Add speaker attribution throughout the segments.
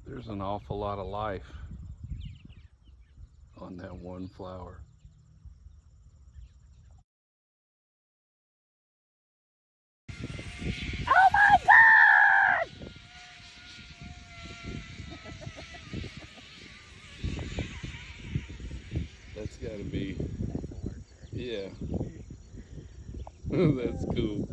Speaker 1: There's an awful lot of life on that one flower.
Speaker 2: Oh my God!
Speaker 1: That's gotta be, yeah. That's cool.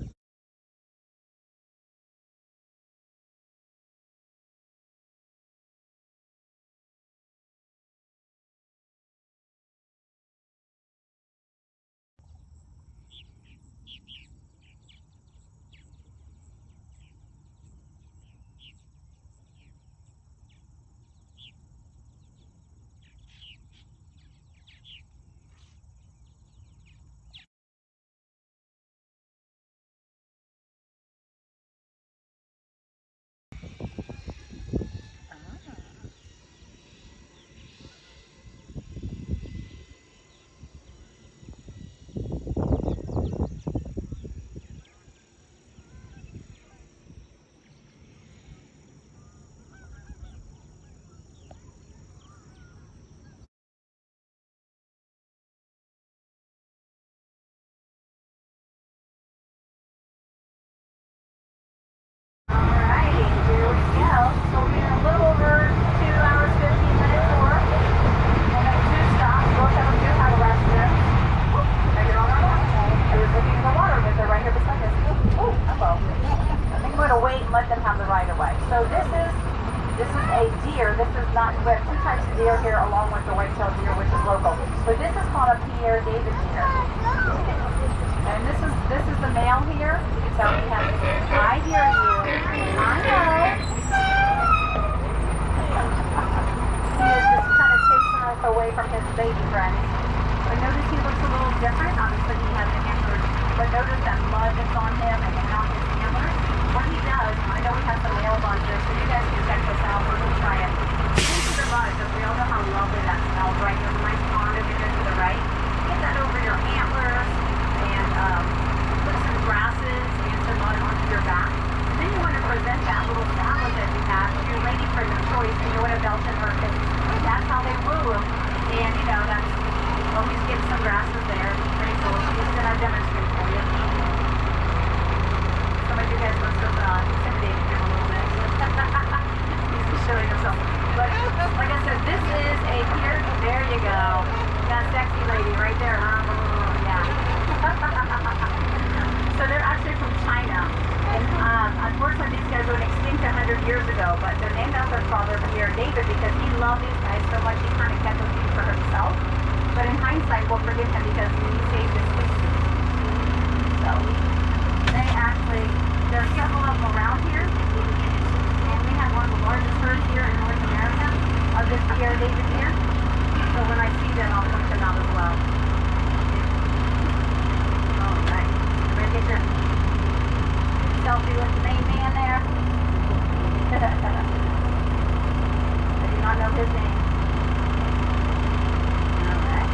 Speaker 2: Let them have the right of way. So this is a deer. This is not, we have two types of deer here along with the white-tailed deer, which is local. But this is called a Pierre David deer. And this is the male here. So he has, I hear you. I know. He is just kind of chasing us away from his baby friends. But notice he looks a little different. Obviously he has antlers. But notice that mud that's on him and on his antlers. What he does, I know we have some nails on here, so you guys can check this out. We're going to try it. Into the mud, because we all know how lovely that smells, right? There's a nice pond over here to the right. Get that over your antlers and put some grasses and some mud onto your back. And then you want to present that little salad that you have to your lady friend of choice, and you want to belt in her face. That's how they woo them. And, you know, that's always get some grasses there. Pretty cool. She's going to demonstrate for you. Some of you guys must have intimidated him a little bit. He's just showing himself. But like I said, this is a Pierre. There you go. That sexy lady right there. Yeah. So they're actually from China. And unfortunately, these guys went extinct 100 years ago. But they're named after their father, Pierre David, because he loved these guys so much he kind of kept them for himself. But in hindsight, we'll forgive him because he saved his species. So they actually, there's several of them around here, and we have one of the largest herds here in North America of this Pierre David deer. So when I see them, I'll point them out as well. All right, you ready to get your selfie with the main man there? I do not know his name. All right.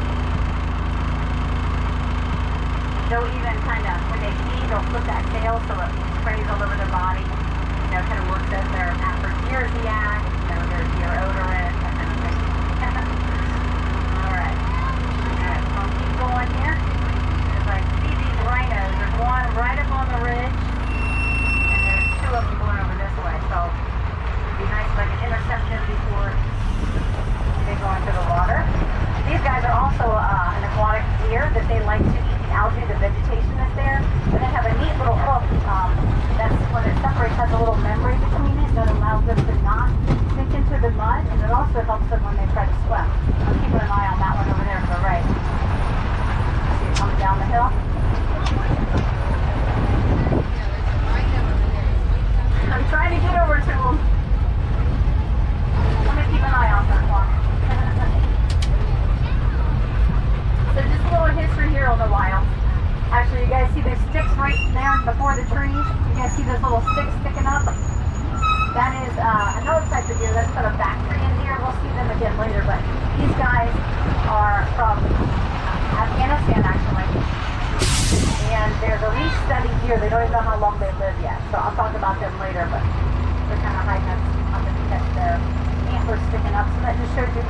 Speaker 2: They'll even kind of, when they feed, they'll flip that tail so it sprays all over their body. You know, kind of works as their aphrodisiac, you know, their deodorant, that kind of thing. Alright. Alright, so I'll keep going here. As I see these rhinos, there's one right up on the ridge, and there's two of them going over this way. So it'd be nice if I could intercept them before they go into the water. These guys are also an aquatic deer that they like to eat the algae, the vegetation that's there. And they have a neat little hook that's when it separates, has a little membrane between it that allows them to not sink into the mud, and it also helps them when they try to swim. I'm keeping an eye on that one over there to the right. See it coming down the hill. I'm trying to get over to them. Let me keep an eye on that one. So just a little history here on the wild. Actually, you guys see these sticks right there before the trees? You guys see those little sticks sticking up? That is another type of deer. That's called a Bactrian deer. We'll see them again later, but these guys are from Afghanistan, actually. And they're the least studied deer. They don't even know how long they live yet. So I'll talk about them later, but they're kind of hiding up the catch there.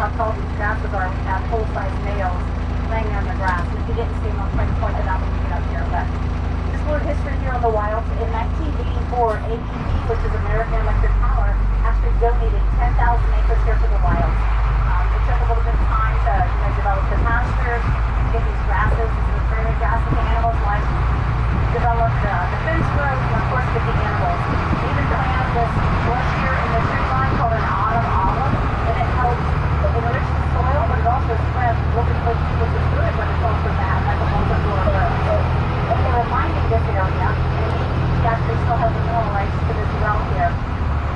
Speaker 2: how tall these grasses are. We have full-size males laying there in the grass. And if you didn't see them, I'll try to point it out when we get up here. But just a little history here on the wilds. In 1984, AEP, which is American Electric Power, actually donated 10,000 acres here to the wilds. It took a little bit of time to develop the pastures, get these grasses, these are prairie grasses the animals like, develop the fence rows, and of course get the animals. They even planted this bush here in the tree line called an autumn olive, and it helps enrich the soil, but it also spreads looking which is good, but it's also bad, like a multi-door. And they were mining this area, and he actually still has the mineral rights to this well here.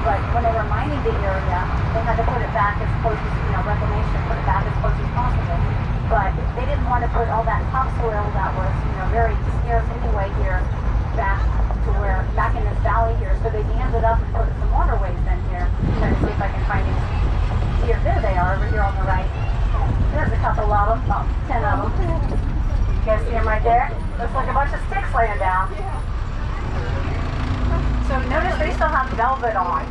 Speaker 2: But when they were mining the area, they had to put it back as close as, reclamation, put it back as close as possible. But they didn't want to put all that topsoil that was, very scarce anyway here back in this valley here. So they dammed it up and put some waterways in here. Trying to see if I can find it here. There they are over here on the right. There's a couple of them, about 10 of them. You guys see them right there? Looks like a bunch of sticks laying down. So notice they still have velvet on.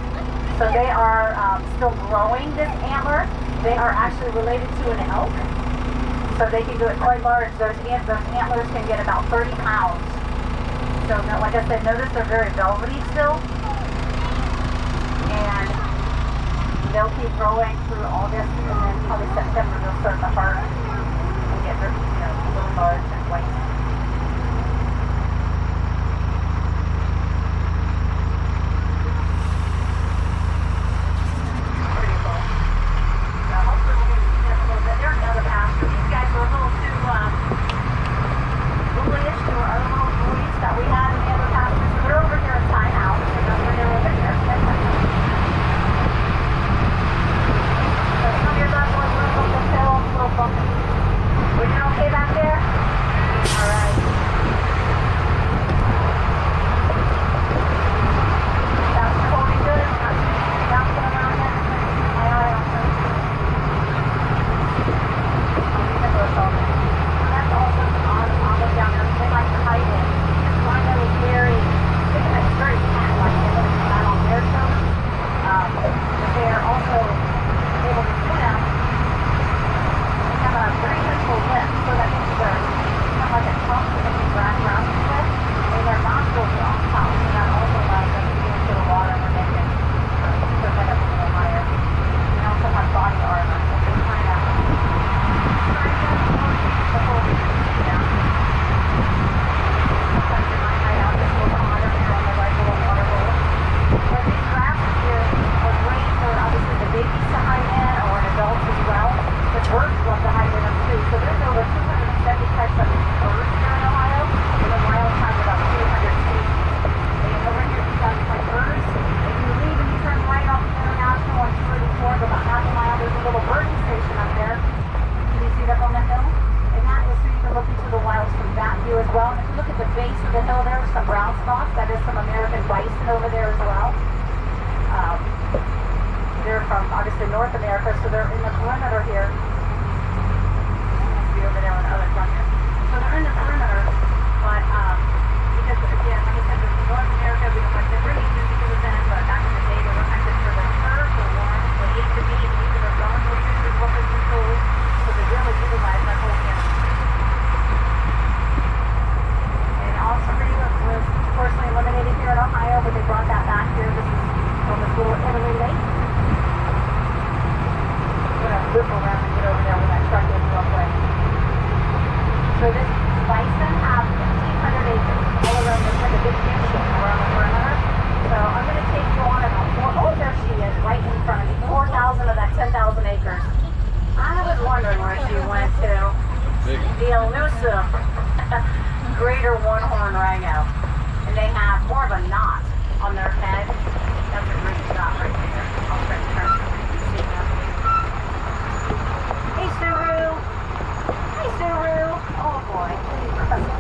Speaker 2: So they are still growing this antler. They are actually related to an elk. So they can get quite large. Those antlers can get about 30 pounds. So like I said, notice they're very velvety still. And they'll keep growing through August, and then probably September they'll start to harden and get a little large and white. North America, so they're in the perimeter here. Be over there on the other front here. So they're in the perimeter, but because again, like I said, in North America we don't like to breed just because of that, but back in the day they were hunted for their fur, for warmth, for ate the meat, and even their bones were used as weapons and tools. So they really utilized that whole animal. And osprey was fortunately eliminated here in Ohio, but they brought that back here. This is on this little Italy lake. Loop around and get over there when that truck is real quick. So this bison have 1,500 acres all around this, like a big nation around the perimeter. So I'm going to take you on about there she is, right in front of me. 4,000 of that 10,000 acres. I was wondering where she went to. The elusive greater one-horn rhino. And they have more of a knot on their head. That's a great shot right there. I'll try to turn so you can see them. Hey, Suru. Hey, Suru. Oh, boy.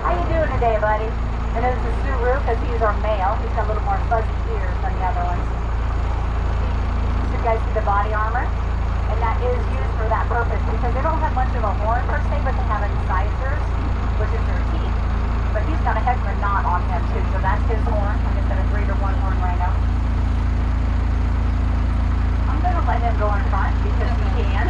Speaker 2: How you doing today, buddy? And this is Suru because he's our male. He's got a little more fuzzy ears than the other ones. So you guys see the body armor? And that is used for that purpose because they don't have much of a horn per se, but they have incisors, which is their teeth. But he's got a heck of a knot on him too, so that's his horn. Like I said, a greater one-horn rhino. I'm going to let him go in front because he can.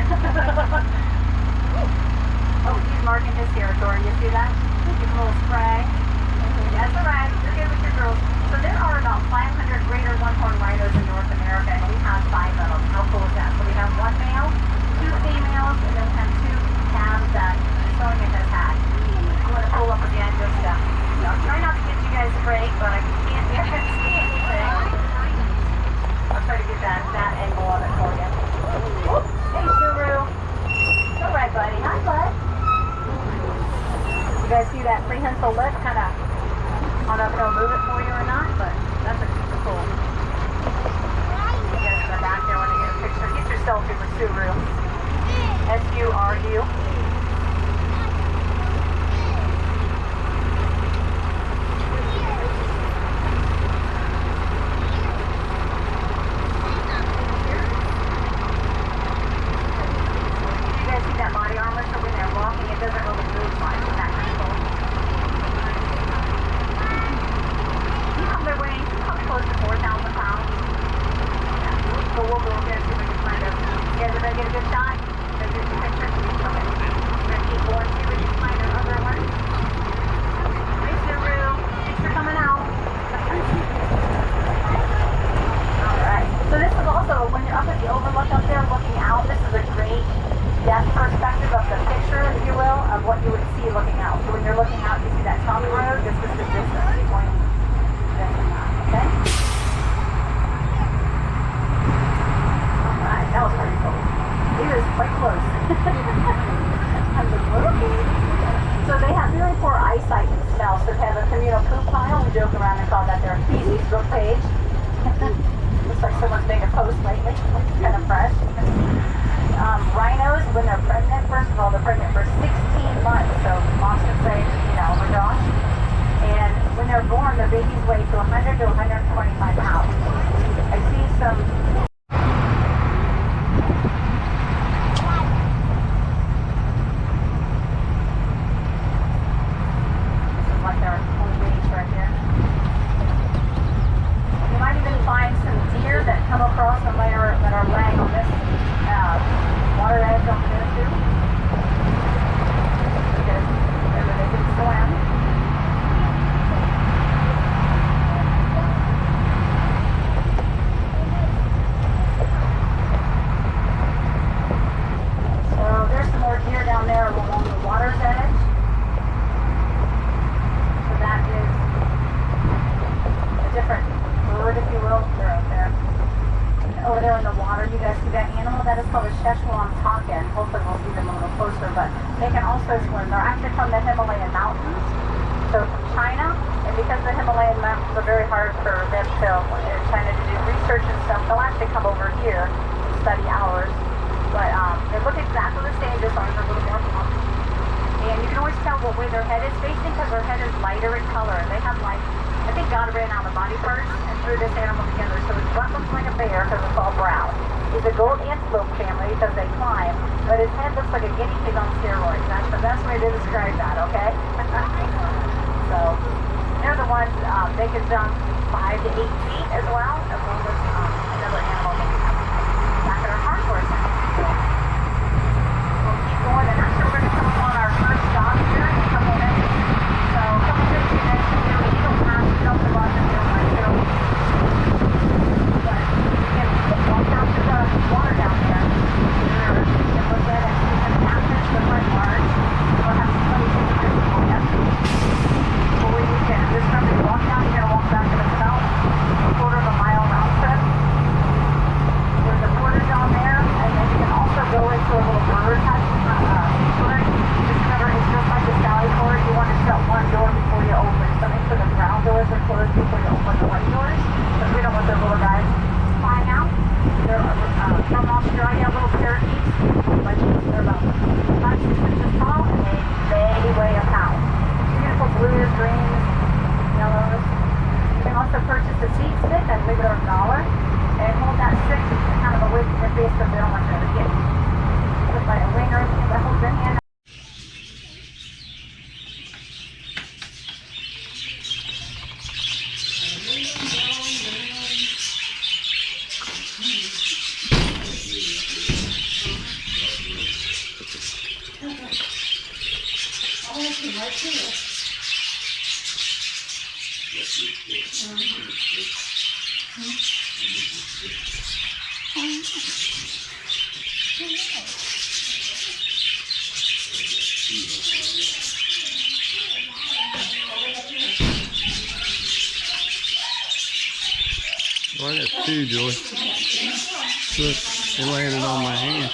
Speaker 2: the lip, kind of, I don't know if it'll move it for you or not, but that's a cool. You guys in the back there want to get a picture. Get your selfie with Suru. S-U-R-U. So they have very poor eyesight and smell, so they have a communal poop pile. We joke around and call that their feces book page. Looks like someone's made a post lately. It's kind of fresh. Rhinos, when they're pregnant, first of all, they're pregnant for 16 months, so moms can say, you know, oh my gosh. And when they're born, their babies weigh to 100 to 125 pounds. I see some... They can jump 5 to 8 feet as well, as another animal back at our park horse. So we'll keep going, and actually we're going to come on our first stop here in a couple minutes. So a couple 15 minutes to do, you don't have to jump the bus and do my show. But you can walk down to the water down there. And look at it, see some captains that went large. We'll have some funny things to do for you. Before we can just remember to walk down, you're going to walk back to the south, a quarter of a mile round trip. There's a portage on there, and then you can also go into a little bird hatchery. Just remember, it's just like the Sally Port. You want to shut one door before you open. So make sure the ground doors are closed before you open the white doors, because we don't want those little guys flying out. They're from Australia, little parakeets. Like, they're about 5-6 inches tall, and they weigh a pound. Beautiful blues, greens, yellows. You can also purchase a seed stick and leave it on $1 and hold that stick kind of away from your face so they don't want you to get hit by a wing or anything that holds your hand.
Speaker 1: Well, I got two, Joy. Look, they landed on my hand.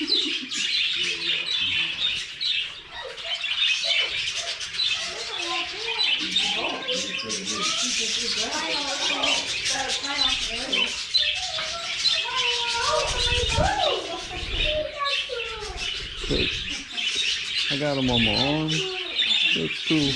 Speaker 1: Look, I got them on my arm. That's cool.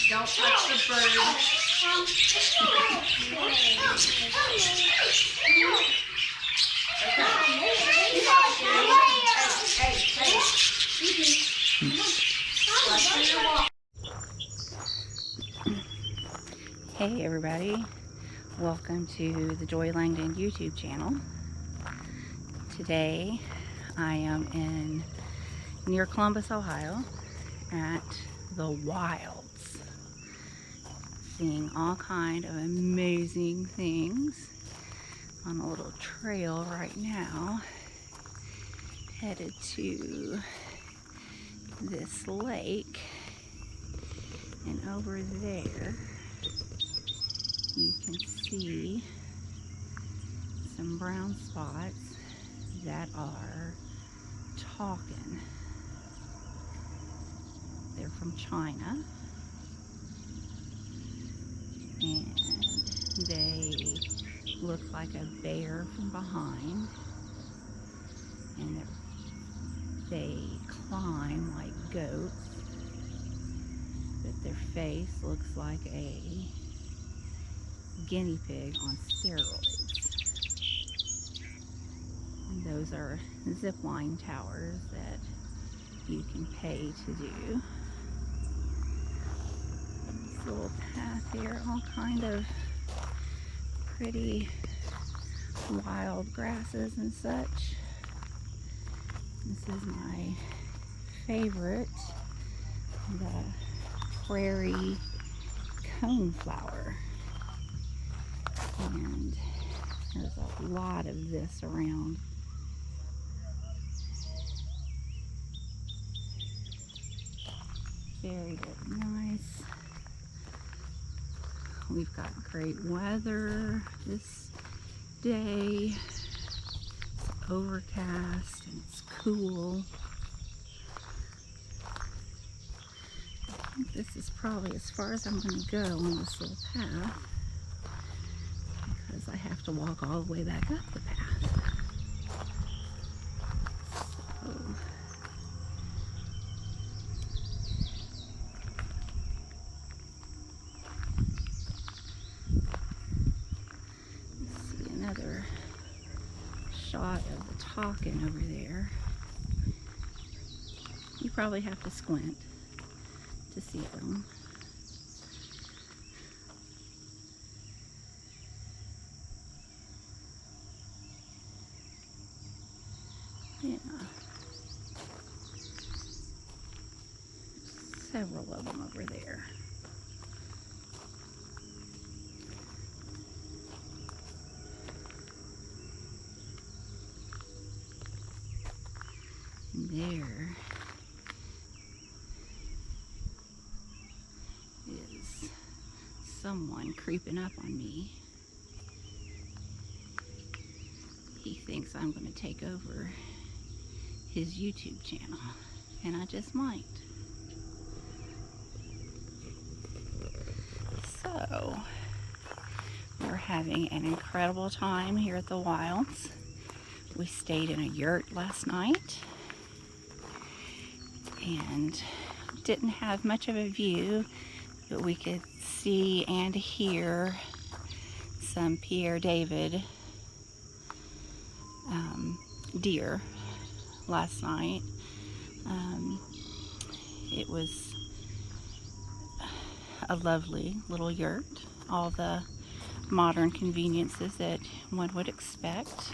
Speaker 2: Don't touch the bird. Hey everybody, welcome to the Joy Langdon YouTube channel. Today I am in near Columbus, Ohio at the Wilds, seeing all kind of amazing things on a little trail right now, headed to this lake, and over there you can see some brown spots that are talking. They're from China, and they look like a bear from behind, and they climb like goats, but their face looks like a guinea pig on steroids. And those are zip line towers that you can pay to do. This little path here, all kind of pretty wild grasses and such. This is my favorite, the prairie coneflower. And there's a lot of this around. Very, very nice. We've got great weather this day. It's overcast and it's cool. I think this is probably as far as I'm going to go on this little path, because I have to walk all the way back up the path. So, let's see another shot of the talking over there. You probably have to squint to see them. Yeah. Several of them over there. And there is someone creeping up on me.
Speaker 3: I'm going to take over his YouTube channel, and I just might. So, we're having an incredible time here at the Wilds. We stayed in a yurt last night and didn't have much of a view, but we could see and hear some Pierre David deer last night. It was a lovely little yurt, all the modern conveniences that one would expect.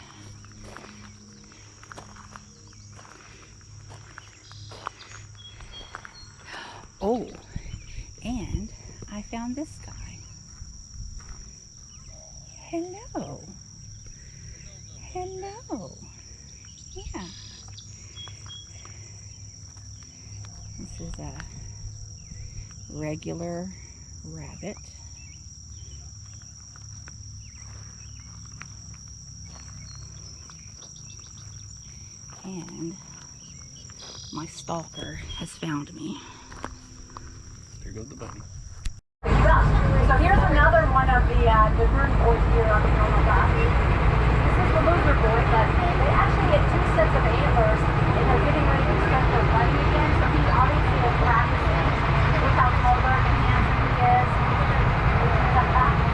Speaker 3: Oh, and I found this guy. Hello. Hello. Yeah. This is a regular rabbit. And my stalker has found me.
Speaker 1: There goes the bunny.
Speaker 2: So here's another one of the group boys here on the normal back. This is the loser boy, but they actually get 2 sets of antlers, and they're getting ready to start their running again. So he obviously is practicing. Look how alert and handsome he is.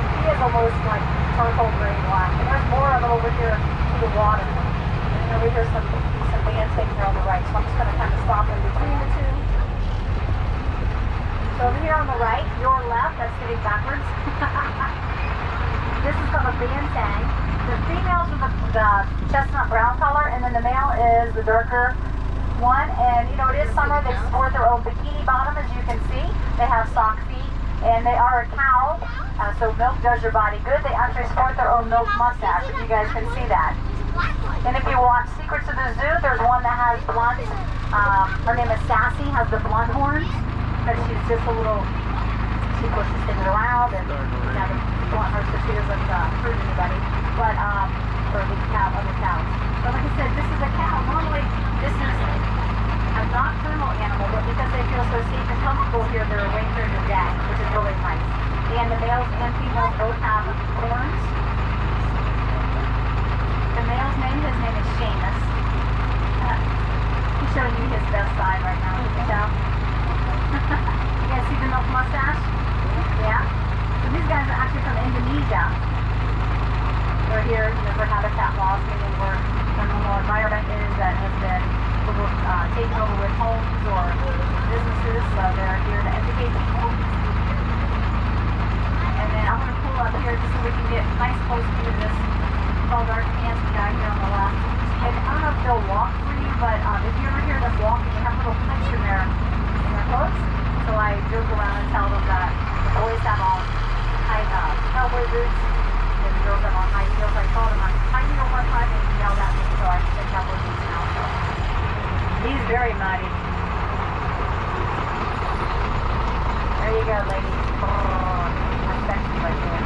Speaker 2: He is almost like charcoal gray black. And there's more of it over here to the water. And over here some band tape here on the right. So I'm just going to kind of stop in between the two. So over here on the right, your left, that's sitting backwards. This is called a bantang. The females are the chestnut brown color, and then the male is the darker one. And you know, it is summer. They sport their own bikini bottom, as you can see. They have sock feet, and they are a cow. So milk does your body good. They actually sport their own milk mustache, if you guys can see that. And if you watch Secrets of the Zoo, there's one that has blonde. Her name is Sassy, has the blonde horns. Because she's just a little, she pushes things around and you want her so she doesn't hurt anybody, but, or the cow, other cows. But like I said, this is a cow. Normally, this is a nocturnal animal, but because they feel so safe and comfortable here, they're awake during the day, which is really nice. And the males and females both have horns. The male's name, his name is Seamus. He's showing you his best side right now, you can tell. You guys see the milk mustache? Yeah? So these guys are actually from Indonesia. They're here, for habitat loss, meaning where the normal environment is that has been taken over with homes or businesses, so they're here to educate people. And then I'm going to pull up here just so we can get nice close view of this tall, dark, handsome guy here on the left. And I don't know if they'll walk for you, but if you ever hear them walking, they have little clicks in their clothes. So I joke around and tell them that the boys have on high cowboy boots and the girls have on high heels. I called them on high heel one time and he yelled at me, so I said cowboy boots now. So he's very muddy. There you go, ladies. Oh, that's sexy right there.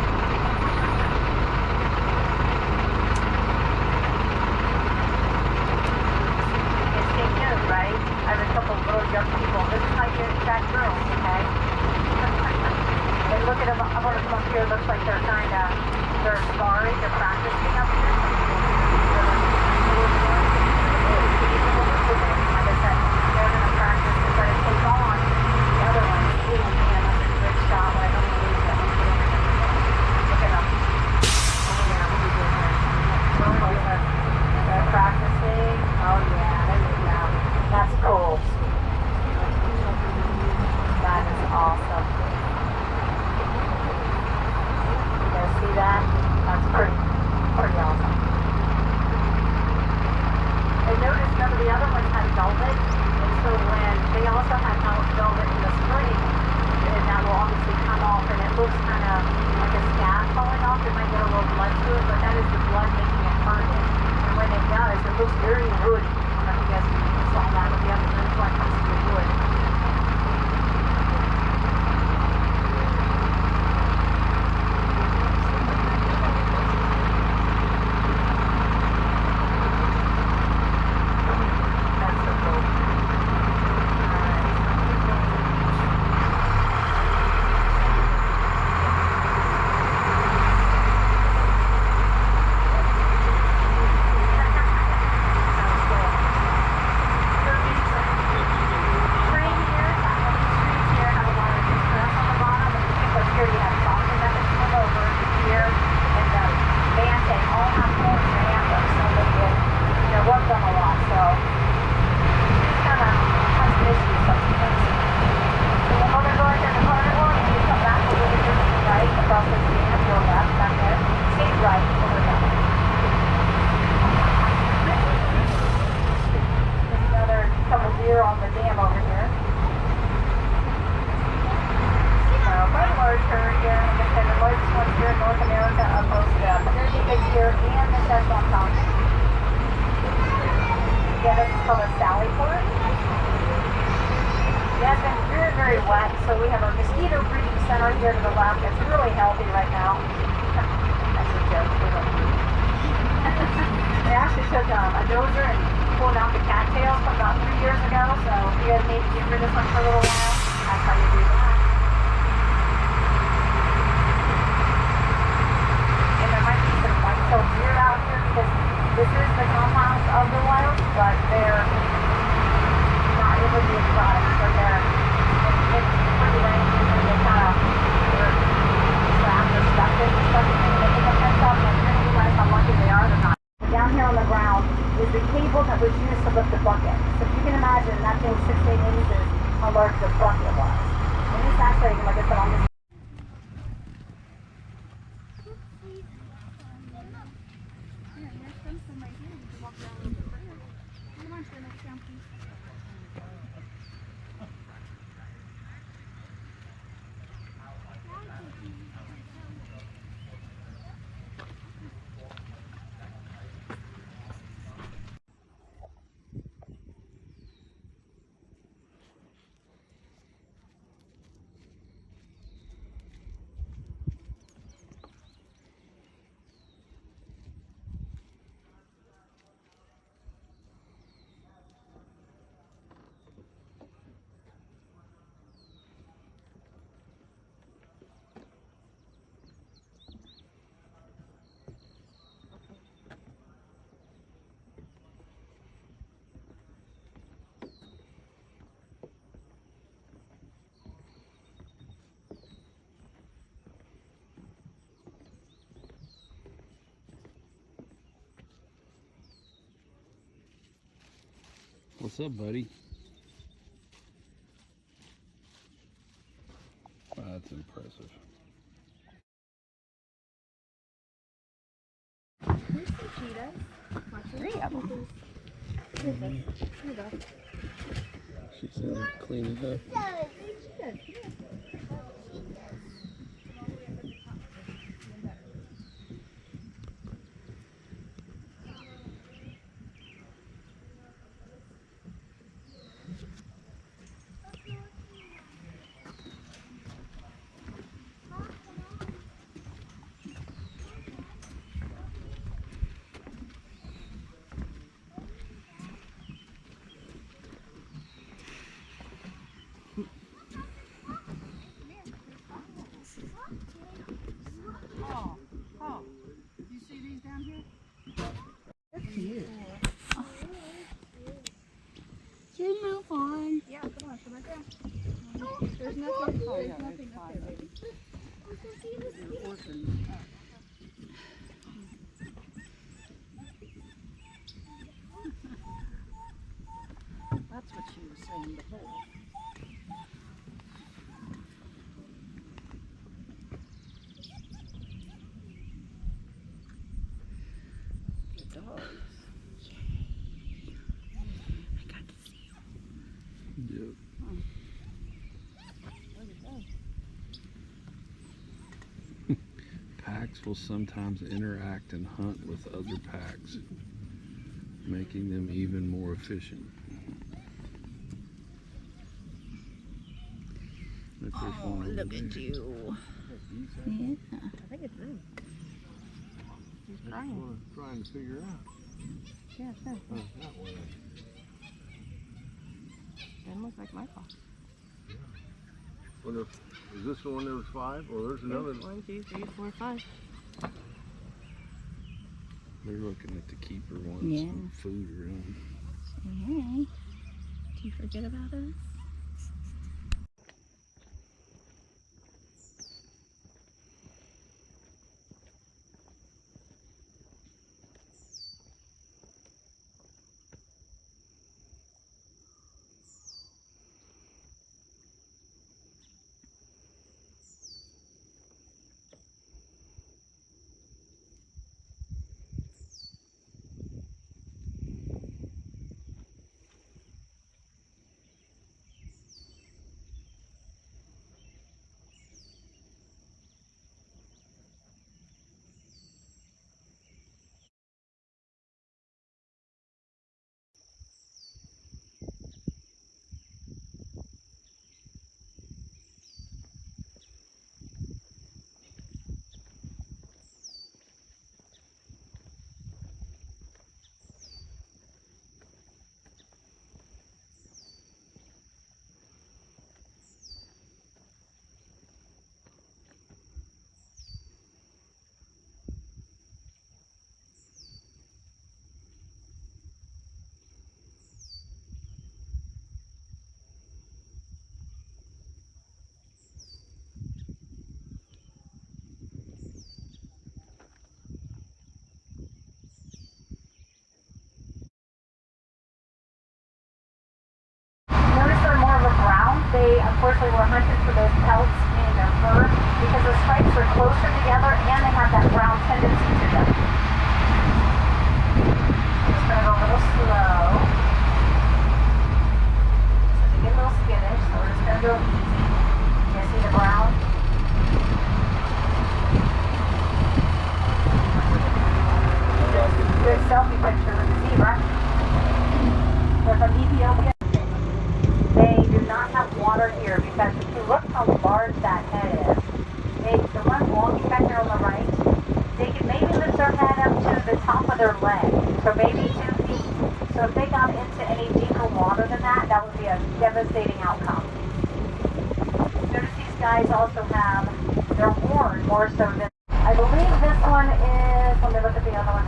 Speaker 2: It's take note, right? I have a couple of little young people. This is how you attract girls, okay? And look at them. I'm going to come up here. It looks like they're they're sparring. They're practicing up here. Like I said, they're going to practice to try to take on the other ones. Oh, man, that's a great shot. I don't believe that. Look at them. Oh, yeah, what are you doing here? They're practicing. Oh, yeah, there you go. That's cool. That is awesome. You guys see that? That's pretty awesome. And notice none of the other ones had velvet, and so when they also had velvet in the spring, and that will obviously come off, and it looks kind of like a scab falling off. It might get a little blood to it, but that is the blood making it permanent. And when it does, it looks very woody. I don't know if you guys saw that with the other ones when it comes to the wood. Yeah, this is called a Sally port. Yeah, it's been very, very wet, so we have a mosquito breeding center here to the left. It's really healthy right now. That's a joke. They actually took a dozer and pulled out the cattails from about 3 years ago, so if you guys need to get rid of this one for a little while, that's how you do that. And there might be some white-tailed deer out here because this is the compounds of the wild, but they're not able to be exotic, so they're in free range and they kind of are trapped or stuck in and they pick up that stuff and you're going to realize how lucky they are. They're not. Down here on the ground is the cable that was used to lift the bucket. So if you can imagine, that thing was 6 to 8 inches how large the bucket was. And it's actually, like I said, on this.
Speaker 1: What's up, buddy? Wow, that's impressive.
Speaker 2: Here's some cheetahs. Watch 3 of them. Here you go.
Speaker 1: She said clean it up.
Speaker 3: You move on.
Speaker 2: Yeah, come on, come right there. There's nothing, there's nothing up there, baby.
Speaker 4: That's what she was saying, the hole. The dogs.
Speaker 3: I got to see you.
Speaker 1: Yep. Packs will sometimes interact and hunt with other packs, making them even more efficient.
Speaker 3: Oh, look at you. Yeah.
Speaker 2: I think it's them. He's
Speaker 1: That's
Speaker 2: crying.
Speaker 1: what I'm trying to figure out.
Speaker 2: Yeah, it's them.
Speaker 1: Oh, that way.
Speaker 2: Them looks like my fox.
Speaker 1: Wonder if, is this the one that was 5? Or there's another?
Speaker 2: 1, 2, 3, 4, 5.
Speaker 1: They're looking at the keeper wanting
Speaker 3: Yeah.
Speaker 1: some food around.
Speaker 3: Hey, do you forget about us?
Speaker 2: unfortunately we're hunting for those pelts in their fur because the stripes are closer together and they have that brown tendency to them. Just gonna go a little slow. So they get a little skittish, so we're just gonna go easy. You guys see the brown? Good selfie picture with the zebra. They're from Ethiopia. They do not have water here because if you look how large that head is, the one walking back there on the right, they can maybe lift their head up to the top of their leg, so maybe 2 feet. So if they got into any deeper water than that, that would be a devastating outcome. Notice these guys also have their horn more so than, I believe this one is, let me look at the other one.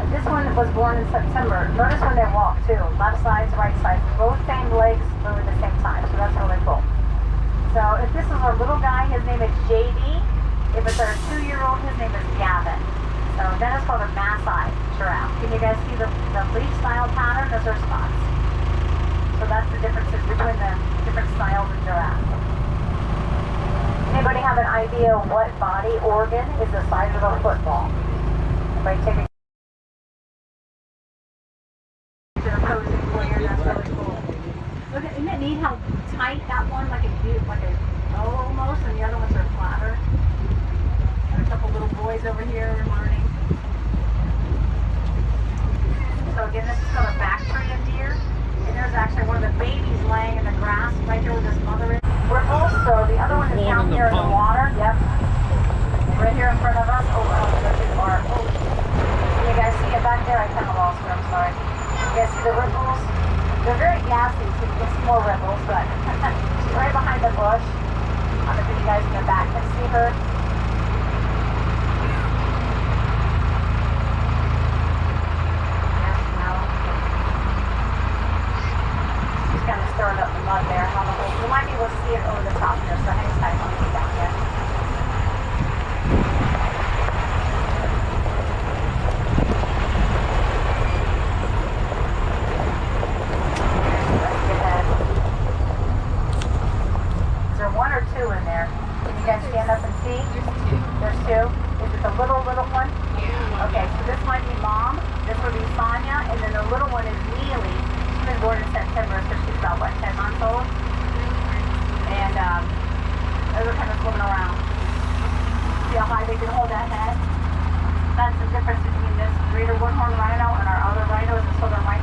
Speaker 2: This one was born in September. Notice when they walk too, left sides, right sides, both same legs move at the same time, so that's really cool. So if this is our little guy, his name is JD. If it's our 2-year-old, his name is Gavin. So that is called a Maasai giraffe. Can you guys see the leaf style pattern? Those are spots. So that's the differences between the different styles of giraffe. Anybody have an idea what body organ is the size of a football? Everybody take a opposing player, that's really cool. Look at, isn't it neat how tight that one, like a O almost, and the other ones are flatter. Got a couple little boys over here learning. So again, this is called a Bactrian deer, and there's actually one of the babies laying in the grass right here with his mother is. We're also, the other one is down here in the water, yep. Right here in front of us. Oh, I don't go too far. Oh. You guys see it back there? I kind of lost it, I'm sorry. You guys see the ripples? They're very gassy, so you can see more ripples, but she's right behind the bush. I don't know if you guys in the back can see her. Yes, no. She's kind of stirring up the mud there on the hole. You might be able to see it over the top here, so hang tight on me down here. In there. Can you guys stand up and see? There's 2. Is it the little one? Yeah. Okay, so this might be Mom. This would be Sonia, and then the little one is Neely. She was born in September, so she's about, what, 10 months old? And those are kind of swimming around. See how high they can hold that head? That's the difference between this greater woodhorn rhino and our other rhinos and southern rhino.